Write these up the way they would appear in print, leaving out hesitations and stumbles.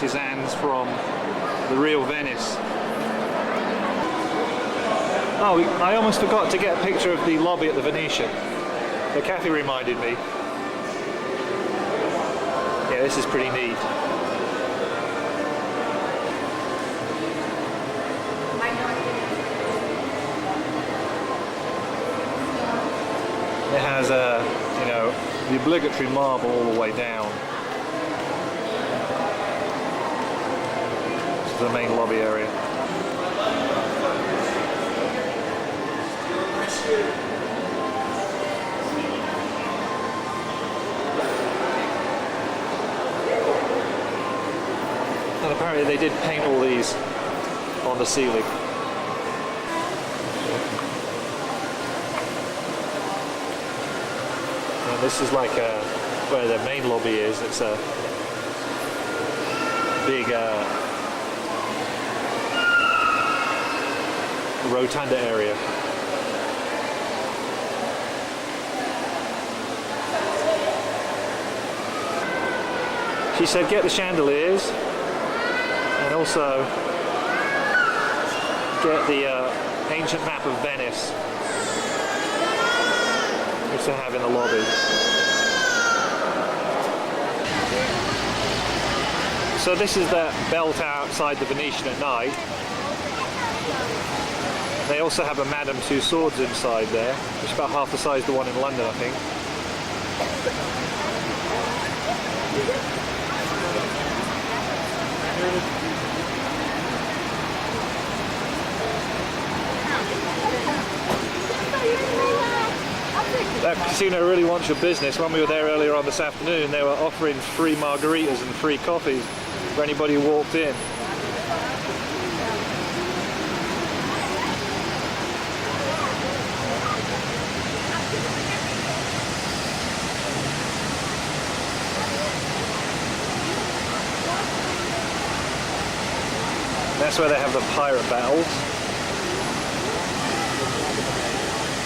artisans from the real Venice. Oh, I almost forgot to get a picture of the lobby at the Venetian. The cafe reminded me. Yeah, this is pretty neat. It has you know, the obligatory marble all the way down. This is the main lobby area. And apparently they did paint all these on the ceiling. And this is like where the main lobby is. It's a big rotunda area. She said get the chandeliers and also get the ancient map of Venice, which they have in the lobby. So this is the bell tower outside the Venetian at night. They also have a Madame Tussauds inside there, which is about half the size of the one in London, I think. That casino really wants your business. When we were there earlier on this afternoon, they were offering free margaritas and free coffees for anybody who walked in. That's where they have the pirate battles.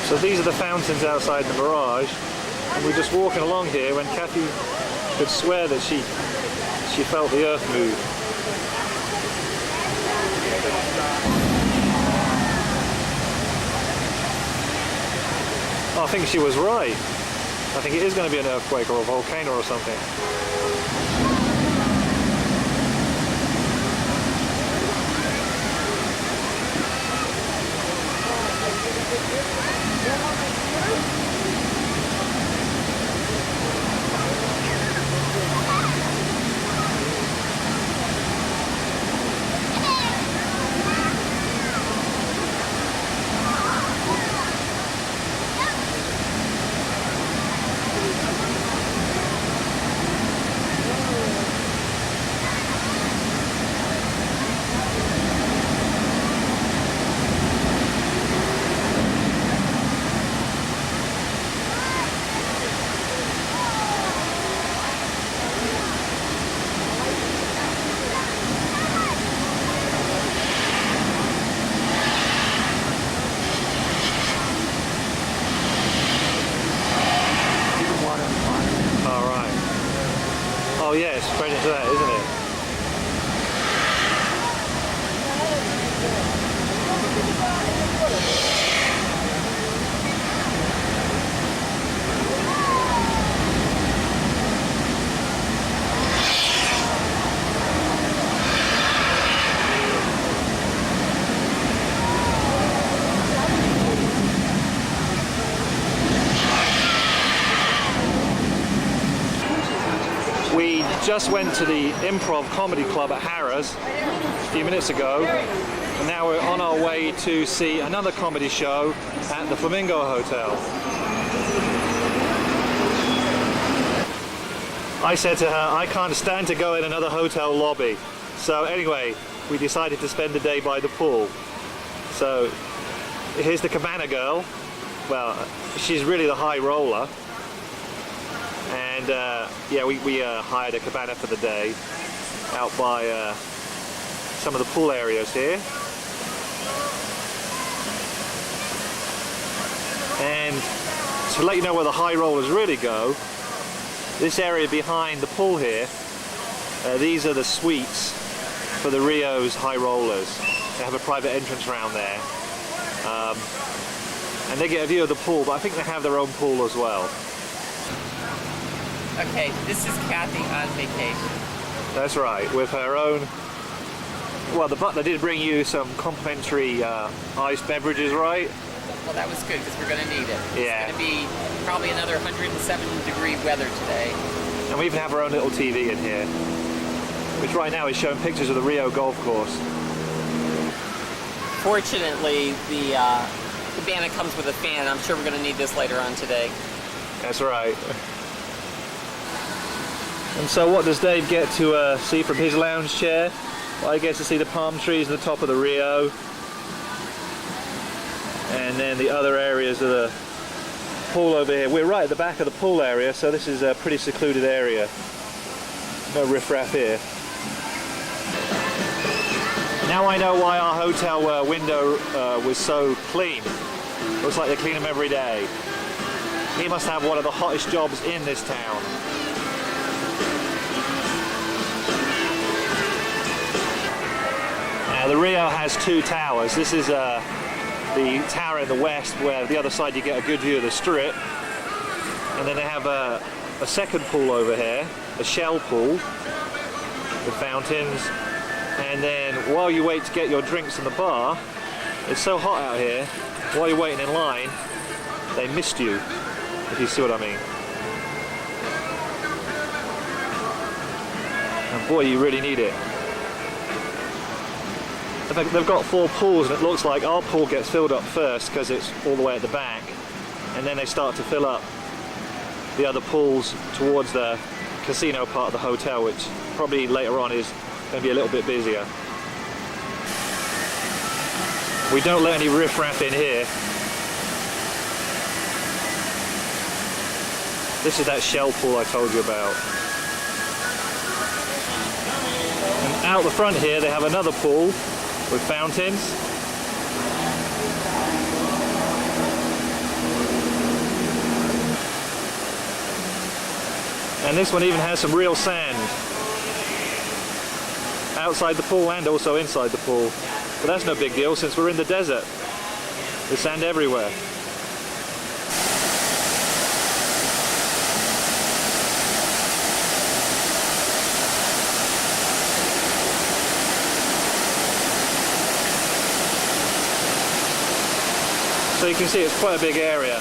So these are the fountains outside the Mirage, and we're just walking along here when Kathy could swear that she felt the earth move. I think she was right. I think it is going to be an earthquake or a volcano or something. Oh yeah, it's straight into that, isn't it? We just went to the Improv Comedy Club at Harrah's a few minutes ago, and now we're on our way to see another comedy show at the Flamingo Hotel. I said to her, I can't stand to go in another hotel lobby. So anyway, we decided to spend the day by the pool. So here's the Cabana girl. Well, she's really the high roller. And yeah, we hired a cabana for the day out by some of the pool areas here. And to let you know where the high rollers really go, this area behind the pool here These are the suites for the Rio's high rollers. They have a private entrance around there. And they get a view of the pool, but I think they have their own pool as well. Okay, this is Kathy on vacation. That's right, with her own... Well, the butler did bring you some complimentary iced beverages, right? Well, that was good because we're going to need it. Yeah. It's going to be probably another 107-degree weather today. And we even have our own little TV in here, which right now is showing pictures of the Rio golf course. Fortunately, the cabana comes with a fan. I'm sure we're going to need this later on today. That's right. And so what does Dave get to see from his lounge chair? Well, he gets to see the palm trees at the top of the Rio. And then the other areas of the pool over here. We're right at the back of the pool area, so this is a pretty secluded area. No riffraff here. Now I know why our hotel window was so clean. Looks like they clean them every day. He must have one of the hottest jobs in this town. Now the Rio has two towers. This is the tower in the west, where the other side you get a good view of the strip. And then they have a second pool over here, a shell pool with fountains. And then while you wait to get your drinks in the bar, it's so hot out here, while you're waiting in line, they mist you, if you see what I mean. And boy, you really need it. They've got 4 pools, and it looks like our pool gets filled up first because it's all the way at the back, and then they start to fill up the other pools towards the casino part of the hotel, which probably later on is going to be a little bit busier. We don't let any riffraff in here. This is that shell pool I told you about. And out the front here they have another pool with fountains. And this one even has some real sand outside the pool and also inside the pool. But that's no big deal since we're in the desert. There's sand everywhere. So you can see it's quite a big area.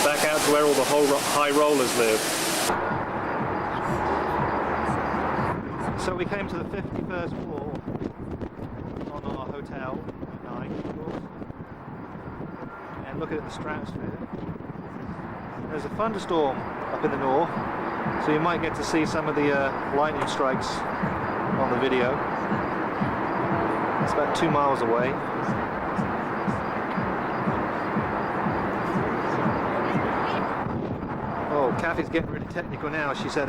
Back out to where all the high rollers live. So we came to the 51st floor on our hotel at night, of course. And looking at the stratosphere. There's a thunderstorm up in the north, so you might get to see some of the lightning strikes on the video. It's about 2 miles away. Oh, Kathy's getting really technical now. She said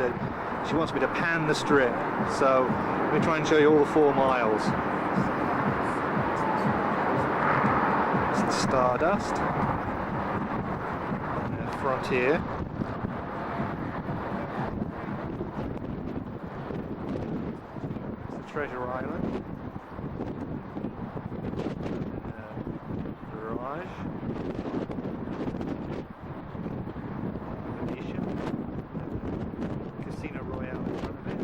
she wants me to pan the strip. So let me try and show you all the 4 miles. It's the Stardust. And the Frontier. It's the Treasure Island. Mirage. Casino Royale in front of it.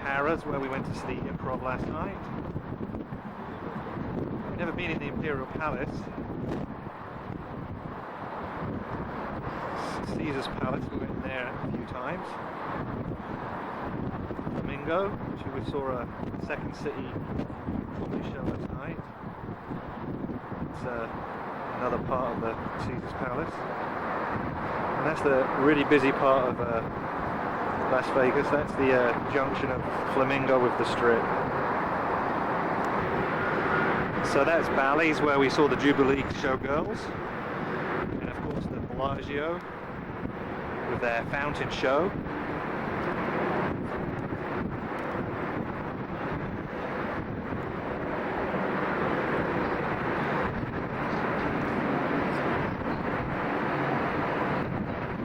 Harrah's, where we went to see the improv last night. We've never been in the Imperial Palace. Caesar's Palace, we went there a few times. Flamingo, which we saw a Second City comedy show last night. It's another part of the Caesar's Palace. And that's the really busy part of Las Vegas. That's the junction of Flamingo with the Strip. So that's Bally's, where we saw the Jubilee Showgirls. And of course the Bellagio with their fountain show.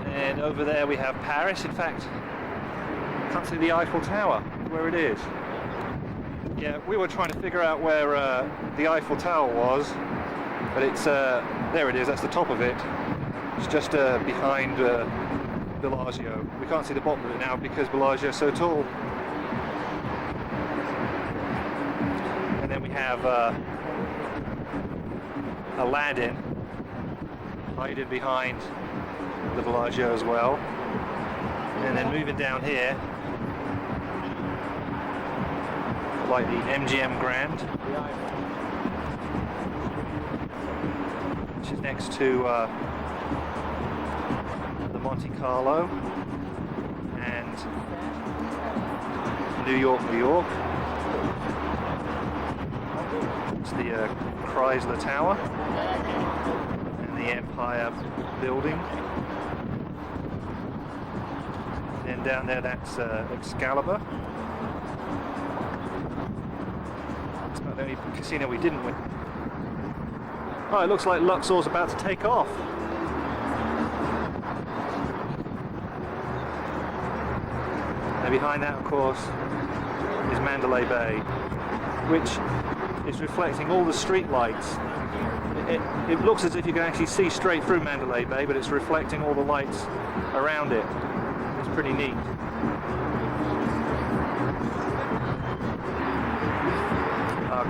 And over there we have Paris. In fact, can't see the Eiffel Tower, where it is. Yeah, we were trying to figure out where the Eiffel Tower was, but it's there it is. That's the top of it. It's just behind Bellagio. We can't see the bottom of it now because Bellagio is so tall. And then we have Aladdin hiding behind the Bellagio as well. And then moving down here, like the MGM Grand, which is next to the Monte Carlo and New York, New York. It's the Chrysler Tower and the Empire Building. And then down there, that's Excalibur. It's not the only casino we didn't win. Oh, it looks like Luxor's about to take off. And behind that, of course, is Mandalay Bay, which is reflecting all the street lights. It looks as if you can actually see straight through Mandalay Bay, but it's reflecting all the lights around it. It's pretty neat.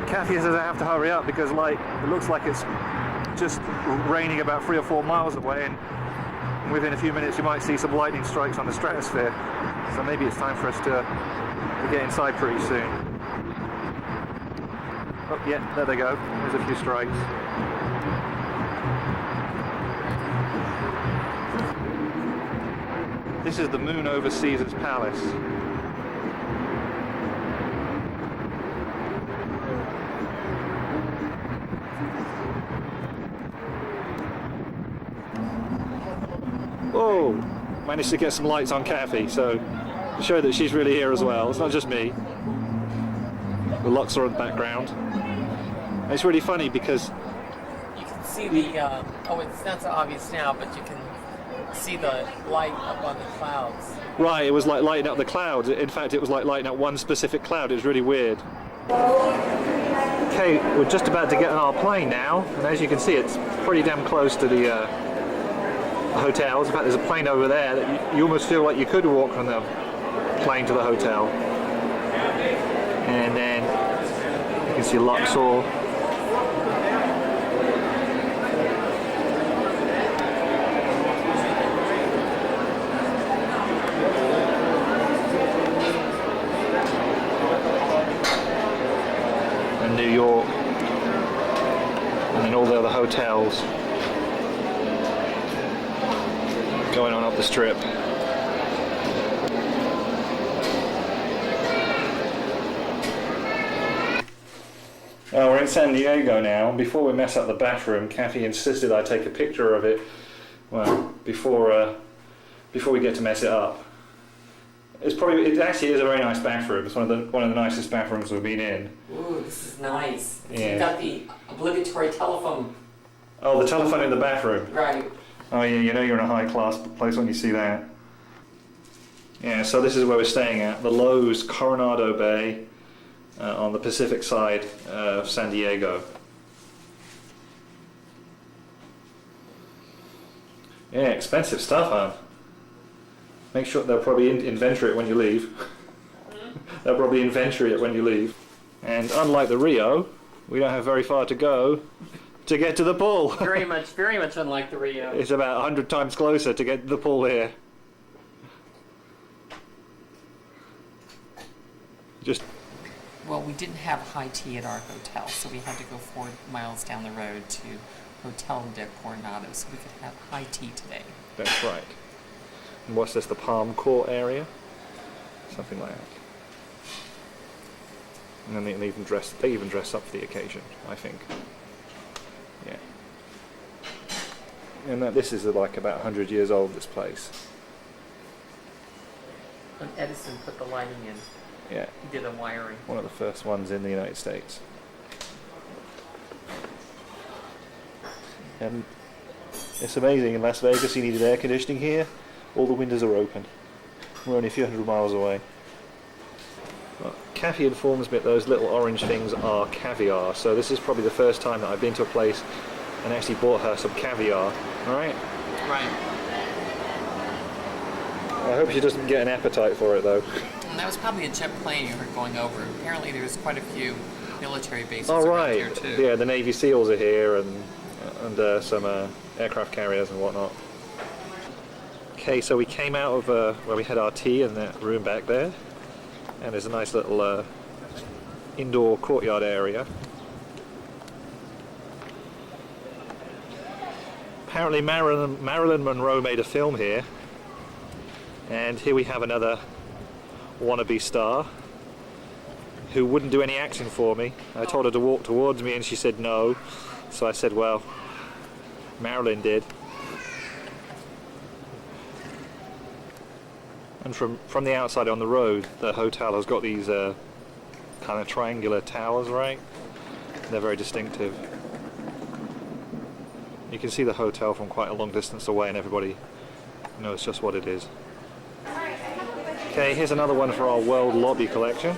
Kathy says I have to hurry up because it looks like it's just raining about 3 or 4 miles away, and within a few minutes you might see some lightning strikes on the stratosphere. So maybe it's time for us to get inside pretty soon. Oh yeah, there they go. There's a few strikes. This is the moon over Caesar's palace. Oh, managed to get some lights on Kathy, so to show that she's really here as well. It's not just me. The Luxor in the background. And it's really funny because you can see the oh, it's not so obvious now, but you can see the light up on the clouds. Right, it was like lighting up the clouds. In fact, it was like lighting up one specific cloud. It was really weird. Okay, we're just about to get on our plane now, and as you can see, it's pretty damn close to the hotels. In fact, there's a plane over there that you almost feel like you could walk from the plane to the hotel. And then you can see Luxor. And New York. And then all the other hotels going on up the strip. Oh, we're in San Diego now. Before we mess up the bathroom, Kathy insisted I take a picture of it. Well, before we get to mess it up. It actually is a very nice bathroom. It's one of the nicest bathrooms we've been in. Ooh, this is nice. Yeah. You've got the obligatory telephone. Oh, the telephone in the bathroom. Right. Oh yeah, you know you're in a high class place when you see that. Yeah, so this is where we're staying at, the Lowe's Coronado Bay on the Pacific side of San Diego. Yeah, expensive stuff, huh? Make sure they'll probably inventory it when you leave. They'll probably inventory it when you leave. And unlike the Rio, we don't have very far to go to get to the pool. Very much unlike the Rio. It's about 100 times closer to get to the pool here. Well, we didn't have high tea at our hotel, so we had to go 4 miles down the road to Hotel de Coronado so we could have high tea today. That's right. And what's this, the Palm Court area? Something like that. And then they even dress up for the occasion, I think. Yeah. And this is like about 100 years old, this place. When Edison put the lighting in, Yeah. he did a wiring. One of the first ones in the United States. And it's amazing, in Las Vegas you needed air conditioning here. All the windows are open. We're only a few hundred miles away. Well, Kathy informs me that those little orange things are caviar, so this is probably the first time that I've been to a place and actually bought her some caviar. Alright? Right. I hope she doesn't get an appetite for it though. And that was probably a jet plane you were going over. Apparently there's quite a few military bases Oh around right, here too. yeah, the Navy SEALs are here and some aircraft carriers and whatnot. Okay, so we came out of where we had our tea in that room back there, and there's a nice little indoor courtyard area. Apparently Marilyn Monroe made a film here, and here we have another wannabe star who wouldn't do any acting for me. I told her to walk towards me and she said no, so I said, well, Marilyn did. And from the outside on the road, the hotel has got these kind of triangular towers, right? They're very distinctive. You can see the hotel from quite a long distance away and everybody knows just what it is. Okay, here's another one for our World Lobby collection.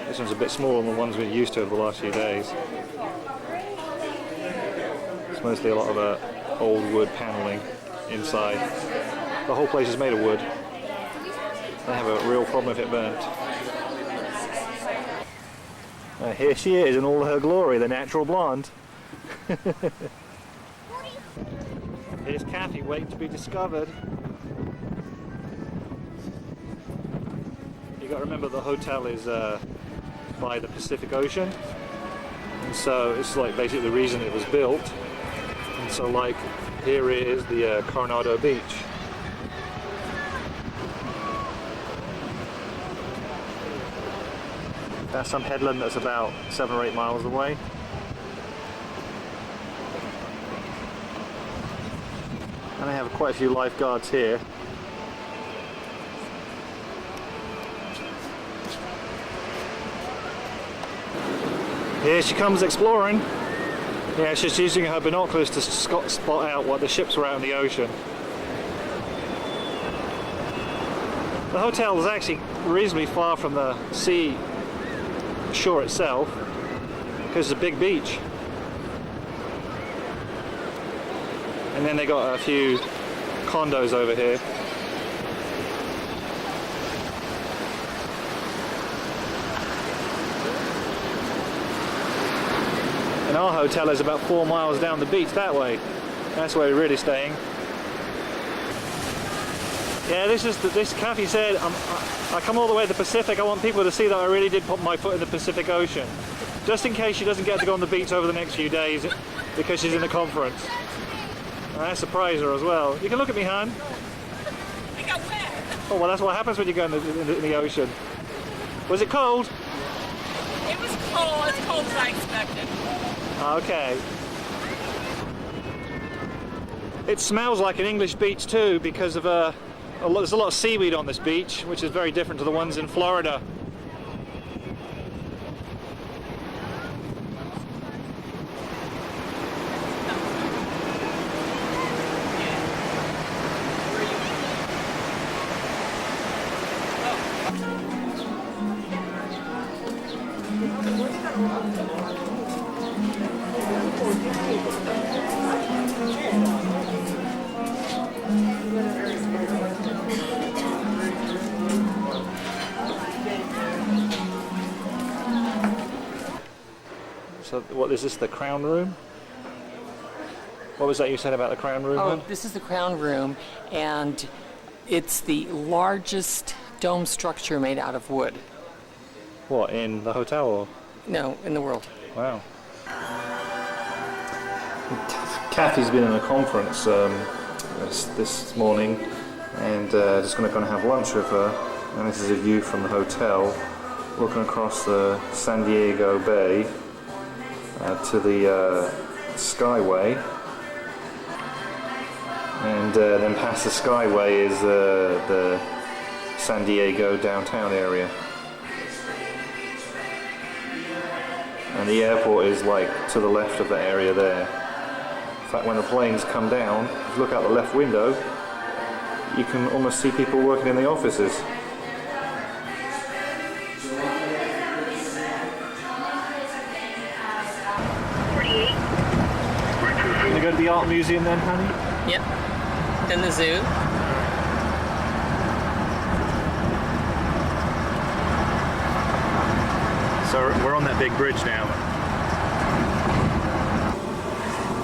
This one's a bit smaller than the ones we're used to over the last few days. It's mostly a lot of old wood paneling inside. The whole place is made of wood. They have a real problem if it burnt. Here she is in all her glory, the natural blonde. Here's Kathy waiting to be discovered. You got to remember the hotel is by the Pacific Ocean, and so it's like basically the reason it was built. And so like here is the Coronado Beach. That's some headland that's about 7 or 8 miles away. And they have quite a few lifeguards here. Here she comes exploring. Yeah, she's using her binoculars to spot out what the ships were out in the ocean. The hotel is actually reasonably far from the sea shore itself because it's a big beach. And then they got a few condos over here. And our hotel is about 4 miles down the beach that way. That's where we're really staying. Yeah, this Kathy said, I come all the way to the Pacific. I want people to see that I really did put my foot in the Pacific Ocean. Just in case she doesn't get to go on the beach over the next few days because she's in a conference. And I surprised her as well. You can look at me, hon. I got wet. Oh, well, that's what happens when you go in the ocean. Was it cold? It was cold, as cold as I expected. Okay. It smells like an English beach too because of there's a lot of seaweed on this beach, which is very different to the ones in Florida. So what is this, the Crown Room? What was that you said about the Crown Room? Oh, Then? this is the Crown Room, and it's the largest dome structure made out of wood. What, in the hotel or? No, in the world. Wow. Kathy's been in a conference this morning, and just going to have lunch with her. And this is a view from the hotel, looking across the San Diego Bay to the Skyway. And then past the Skyway is the San Diego downtown area. And the airport is like to the left of that area there. In fact, when the planes come down, if you look out the left window, you can almost see people working in the offices. You go to the art museum then, honey? Yep. Then the zoo. So we're on that big bridge now.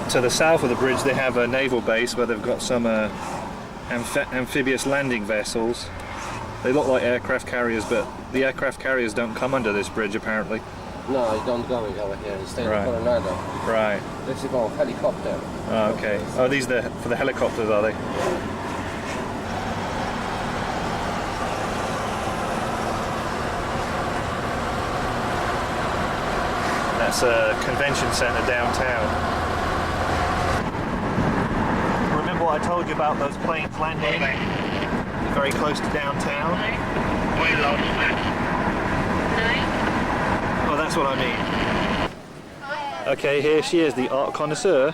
To the south of the bridge they have a naval base where they've got some amphibious landing vessels. They look like aircraft carriers, but the aircraft carriers don't come under this bridge apparently. No, it's not going over here. It's staying Right. in Coronado. Right. This is about helicopter. Oh, okay. Oh, these are for the helicopters, are they? That's a convention center downtown. Remember what I told you about those planes landing very close to downtown? Oh, that's what I mean. Okay, here she is, the art connoisseur.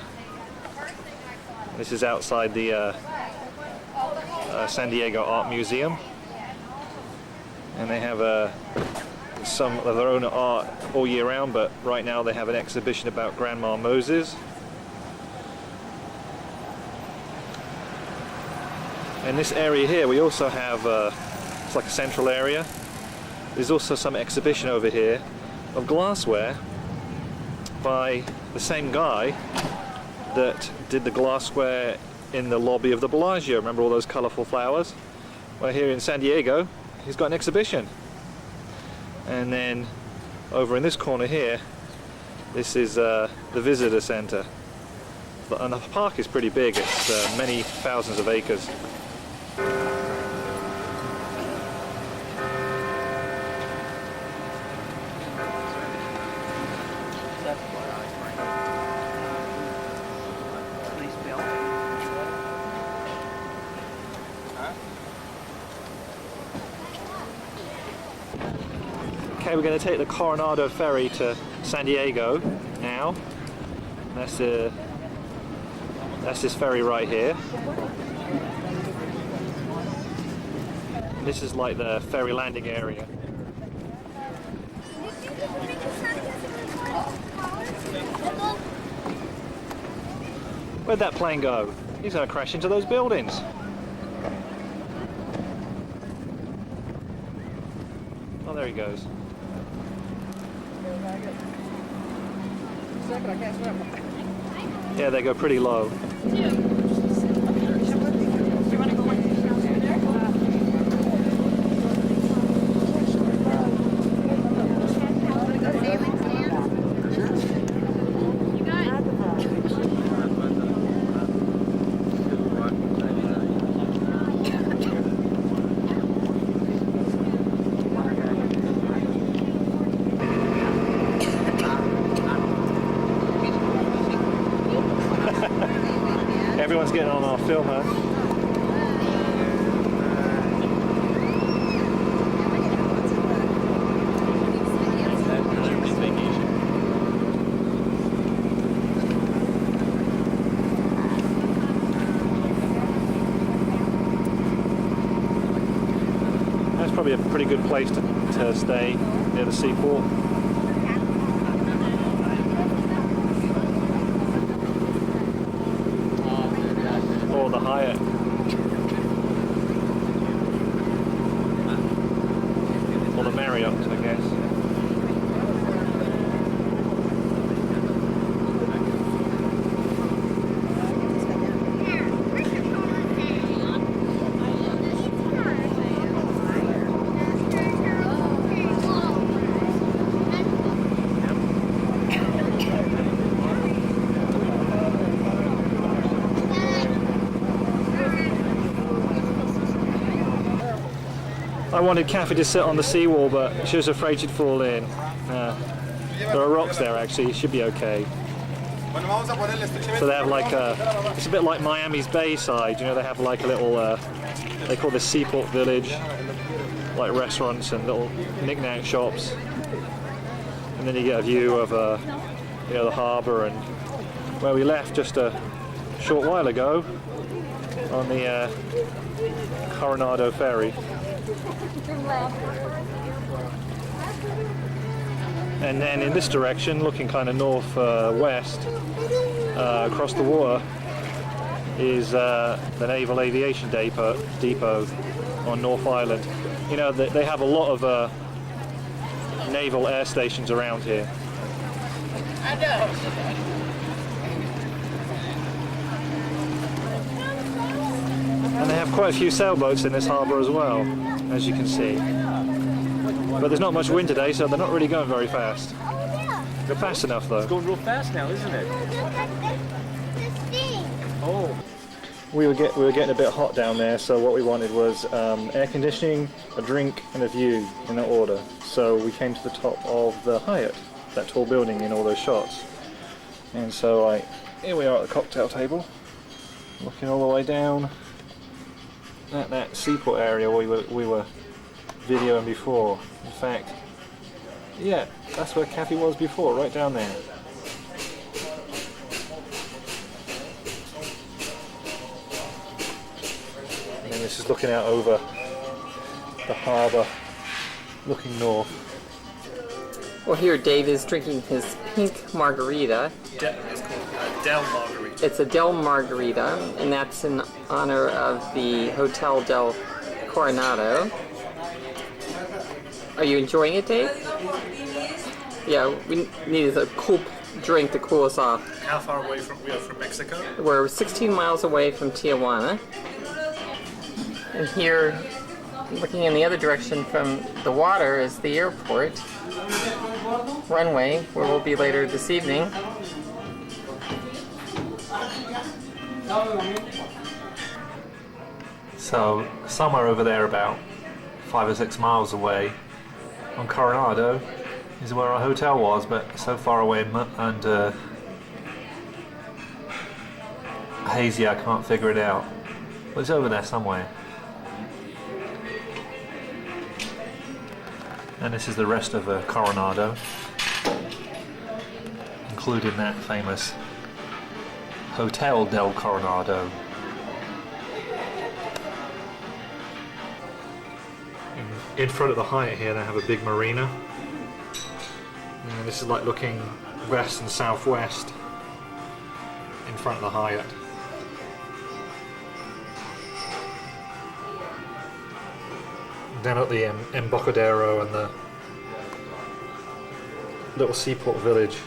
This is outside the San Diego Art Museum. And they have some of their own art all year round, but right now they have an exhibition about Grandma Moses. And this area here, we also have, it's like a central area. There's also some exhibition over here of glassware by the same guy that did the glassware in the lobby of the Bellagio. Remember all those colourful flowers? Well, here in San Diego, he's got an exhibition. And then over in this corner here, this is the visitor center. And the park is pretty big. It's many thousands of acres. Okay, we're going to take the Coronado ferry to San Diego now. That's this ferry right here. This is like the ferry landing area. Where'd that plane go? He's going to crash into those buildings. Oh, there he goes. Yeah, they go pretty low. Everyone's getting on our film, huh? That's probably a pretty good place to stay near the seaport. Or the Hyatt. Or the Marriott, I guess. I wanted Kathy to sit on the seawall, but she was afraid she'd fall in. There are rocks there actually, should be okay. So they have like it's a bit like Miami's Bayside, you know, they have like a little, they call this Seaport Village, like restaurants and little knick-knack shops. And then you get a view of you know, the harbour and where we left just a short while ago on the Coronado Ferry. And then in this direction, looking kind of north-west, across the water, is the Naval Aviation Depot on North Island. You know, they have a lot of naval air stations around here. I know. And they have quite a few sailboats in this harbour as well, as you can see. But there's not much wind today, so they're not really going very fast. They're fast enough though. It's going real fast now, isn't it? Oh. We were getting a bit hot down there, so what we wanted was air conditioning, a drink, and a view in that order. So we came to the top of the Hyatt, that tall building in all those shots. And so here we are at the cocktail table, looking all the way down at that seaport area we were videoing before. In fact, yeah, that's where Kathy was before, right down there. And then this is looking out over the harbour, looking north. Well, here Dave is drinking his pink margarita. It's called Del Margarita. It's a Del Margarita, and that's in honor of the Hotel del Coronado. Are you enjoying it, Dave? Yeah, we needed a cool drink to cool us off. How far away we are from Mexico? We're 16 miles away from Tijuana. And here, looking in the other direction from the water, is the airport runway, where we'll be later this evening. So somewhere over there, about 5 or 6 miles away, on Coronado, is where our hotel was, but so far away and hazy I can't figure it out. But it's over there somewhere. And this is the rest of Coronado, including that famous Hotel del Coronado. In front of the Hyatt here they have a big marina. And this is like looking west and southwest in front of the Hyatt. Down at the Embarcadero and the little seaport village